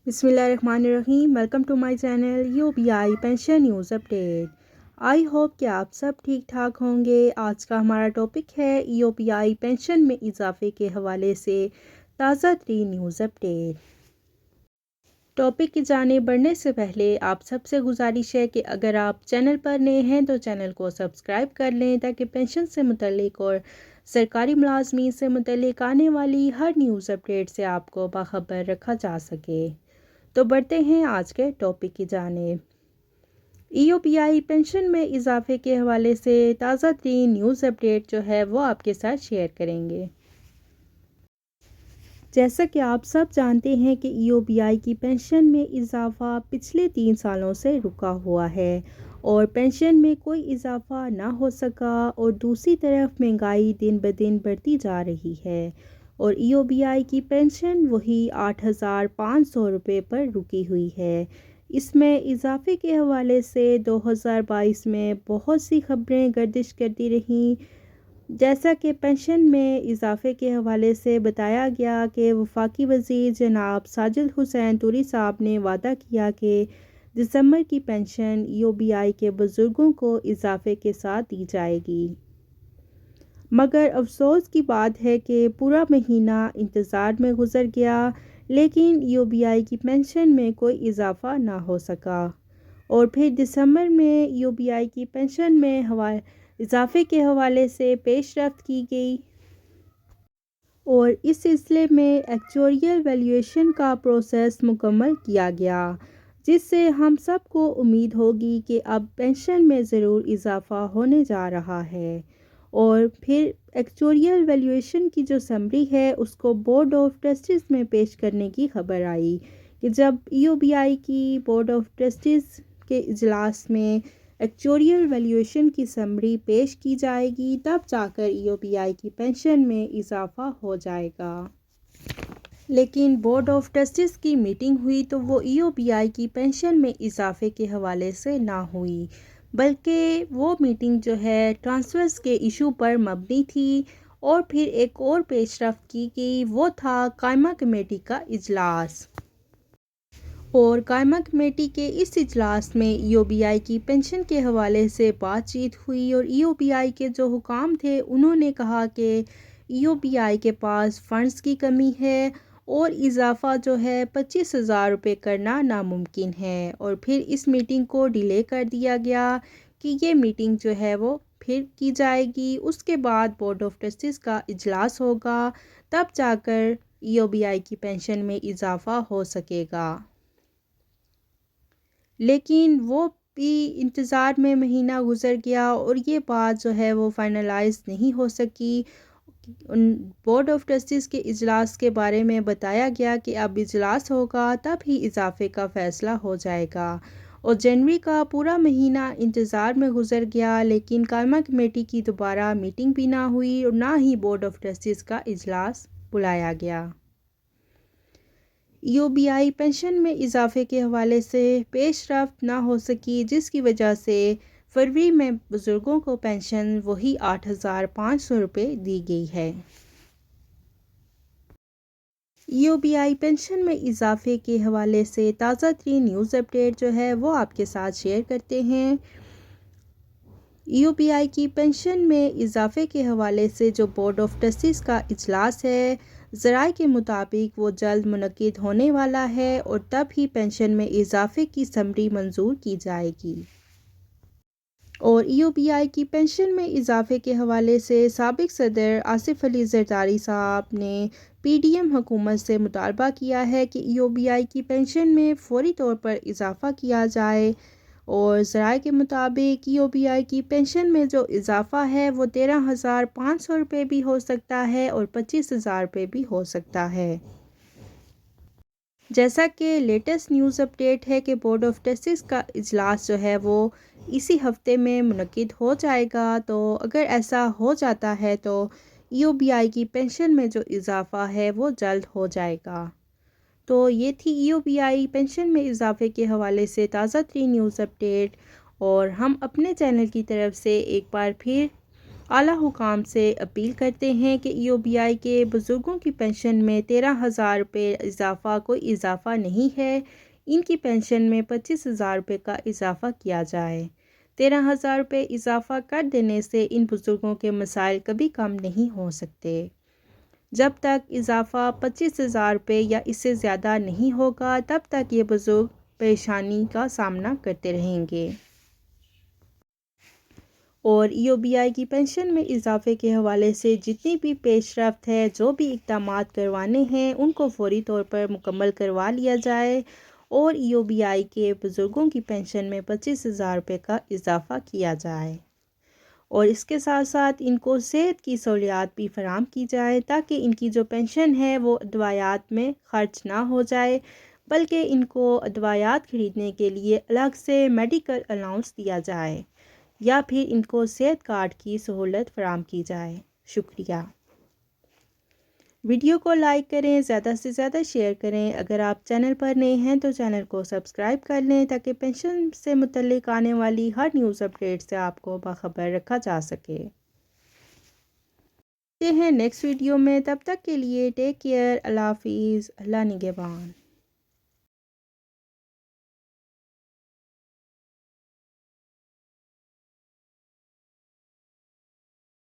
بسم اللہ الرحمن الرحیم. Welcome to my channel UBI pension news update. I hope کہ آپ سب ٹھیک ٹھاک ہوں گے. آج کا ہمارا ٹاپک ہے UBI پینشن میں اضافے کے حوالے سے تازہ ترین نیوز اپڈیٹ. ٹاپک کی جانب بڑھنے سے پہلے آپ سب سے گزارش ہے کہ اگر آپ چینل پر نئے ہیں تو چینل کو سبسکرائب کر لیں تاکہ پینشن سے متعلق اور سرکاری ملازمین سے متعلق آنے والی ہر نیوز اپڈیٹ سے آپ کو باخبر رکھا جا سکے. تو بڑھتے ہیں آج کے ٹاپک کی جانب. UBI پینشن میں اضافے کے حوالے سے تازہ ترین نیوز اپڈیٹ جو ہے وہ آپ کے ساتھ شیئر کریں گے. جیسا کہ آپ سب جانتے ہیں کہ UBI کی پینشن میں اضافہ پچھلے 3 سالوں سے رکا ہوا ہے اور پینشن میں کوئی اضافہ نہ ہو سکا اور دوسری طرف مہنگائی دن بدن بڑھتی جا رہی ہے اور UBI کی پینشن وہی 8,500 روپے پر رکی ہوئی ہے. اس میں اضافے کے حوالے سے 2022 میں بہت سی خبریں گردش کرتی رہیں، جیسا کہ پینشن میں اضافے کے حوالے سے بتایا گیا کہ وفاقی وزیر جناب ساجد حسین طوری صاحب نے وعدہ کیا کہ دسمبر کی پینشن UBI کے بزرگوں کو اضافے کے ساتھ دی جائے گی. مگر افسوس کی بات ہے کہ پورا مہینہ انتظار میں گزر گیا لیکن UBI کی پینشن میں کوئی اضافہ نہ ہو سکا اور پھر دسمبر میں UBI کی پینشن میں اضافے کے حوالے سے پیش رفت کی گئی اور اس سلسلے میں ایکچوریل ویلیویشن کا پروسیس مکمل کیا گیا، جس سے ہم سب کو امید ہوگی کہ اب پینشن میں ضرور اضافہ ہونے جا رہا ہے. اور پھر ایکچوریل ویلیویشن کی جو سمری ہے اس کو بورڈ آف ٹرسٹیز میں پیش کرنے کی خبر آئی کہ جب UBI کی بورڈ آف ٹرسٹیز کے اجلاس میں ایکچوریل ویلیویشن کی سمری پیش کی جائے گی تب جا کر UBI کی پینشن میں اضافہ ہو جائے گا. لیکن بورڈ آف ٹرسٹیز کی میٹنگ ہوئی تو وہ UBI کی پینشن میں اضافے کے حوالے سے نہ ہوئی بلکہ وہ میٹنگ جو ہے ٹرانسفرز کے ایشو پر مبنی تھی اور پھر ایک اور پیش رفت کی گئی، وہ تھا قائمہ کمیٹی کا اجلاس. اور قائمہ کمیٹی کے اس اجلاس میں UBI کی پینشن کے حوالے سے بات چیت ہوئی اور UBI کے جو حکام تھے انہوں نے کہا کہ UBI کے پاس فنڈز کی کمی ہے اور اضافہ جو ہے 25,000 روپے کرنا ناممکن ہے. اور پھر اس میٹنگ کو ڈیلے کر دیا گیا کہ یہ میٹنگ جو ہے وہ پھر کی جائے گی، اس کے بعد بورڈ آف ٹرسٹیز کا اجلاس ہوگا تب جا کر UBI کی پینشن میں اضافہ ہو سکے گا. لیکن وہ بھی انتظار میں مہینہ گزر گیا اور یہ بات جو ہے وہ فائنلائز نہیں ہو سکی. بورڈ آف ٹرسٹیز کے اجلاس کے بارے میں بتایا گیا کہ اب اجلاس ہوگا تب ہی اضافے کا فیصلہ ہو جائے گا اور جنوری کا پورا مہینہ انتظار میں گزر گیا لیکن قائمہ کمیٹی کی دوبارہ میٹنگ بھی نہ ہوئی اور نہ ہی بورڈ آف ٹرسٹیز کا اجلاس بلایا گیا. UBI پینشن میں اضافے کے حوالے سے پیش رفت نہ ہو سکی جس کی وجہ سے فروری میں بزرگوں کو پینشن وہی 8,500 روپے دی گئی ہے. UBI پینشن میں اضافے کے حوالے سے تازہ ترین نیوز اپڈیٹ جو ہے وہ آپ کے ساتھ شیئر کرتے ہیں. UBI کی پینشن میں اضافے کے حوالے سے جو بورڈ آف ٹرسٹیز کا اجلاس ہے، ذرائع کے مطابق وہ جلد منعقد ہونے والا ہے اور تب ہی پینشن میں اضافے کی سمری منظور کی جائے گی. اور UBI کی پینشن میں اضافے کے حوالے سے سابق صدر آصف علی زرداری صاحب نے PDM حکومت سے مطالبہ کیا ہے کہ UBI کی پینشن میں فوری طور پر اضافہ کیا جائے اور ذرائع کے مطابق UBI کی پینشن میں جو اضافہ ہے وہ 13,500 روپے بھی ہو سکتا ہے اور 25,000 روپے بھی ہو سکتا ہے. جیسا کہ لیٹسٹ نیوز اپڈیٹ ہے کہ بورڈ آف ٹرسٹیز کا اجلاس جو ہے وہ اسی ہفتے میں منعقد ہو جائے گا، تو اگر ایسا ہو جاتا ہے تو UBI کی پینشن میں جو اضافہ ہے وہ جلد ہو جائے گا. تو یہ تھی UBI پینشن میں اضافے کے حوالے سے تازہ ترین نیوز اپڈیٹ اور ہم اپنے چینل کی طرف سے ایک بار پھر اعلیٰ حکام سے اپیل کرتے ہیں کہ EOBI کے بزرگوں کی پینشن میں 13,000 روپے کوئی اضافہ نہیں ہے، ان کی پینشن میں 25,000 روپے کا اضافہ کیا جائے۔ 13,000 روپے اضافہ کر دینے سے ان بزرگوں کے مسائل کبھی کم نہیں ہو سکتے۔ جب تک اضافہ 25,000 روپے یا اس سے زیادہ نہیں ہوگا تب تک یہ بزرگ پریشانی کا سامنا کرتے رہیں گے۔ اور EOBI کی پینشن میں اضافے کے حوالے سے جتنی بھی پیش رفت ہے، جو بھی اقدامات کروانے ہیں ان کو فوری طور پر مکمل کروا لیا جائے اور EOBI کے بزرگوں کی پینشن میں 25,000 روپے کا اضافہ کیا جائے اور اس کے ساتھ ساتھ ان کو صحت کی سہولیات بھی فراہم کی جائے تاکہ ان کی جو پینشن ہے وہ ادویات میں خرچ نہ ہو جائے، بلکہ ان کو ادویات خریدنے کے لیے الگ سے میڈیکل الاؤنس دیا جائے یا پھر ان کو صحت کارڈ کی سہولت فراہم کی جائے۔ شکریہ۔ ویڈیو کو لائک کریں، زیادہ سے زیادہ شیئر کریں۔ اگر آپ چینل پر نئے ہیں تو چینل کو سبسکرائب کر لیں تاکہ پینشن سے متعلق آنے والی ہر نیوز اپڈیٹ سے آپ کو باخبر رکھا جا سکے۔ ملتے ہیں نیکسٹ ویڈیو میں، تب تک کے لیے ٹیک کیئر، اللہ حافظ، اللہ نگہبان۔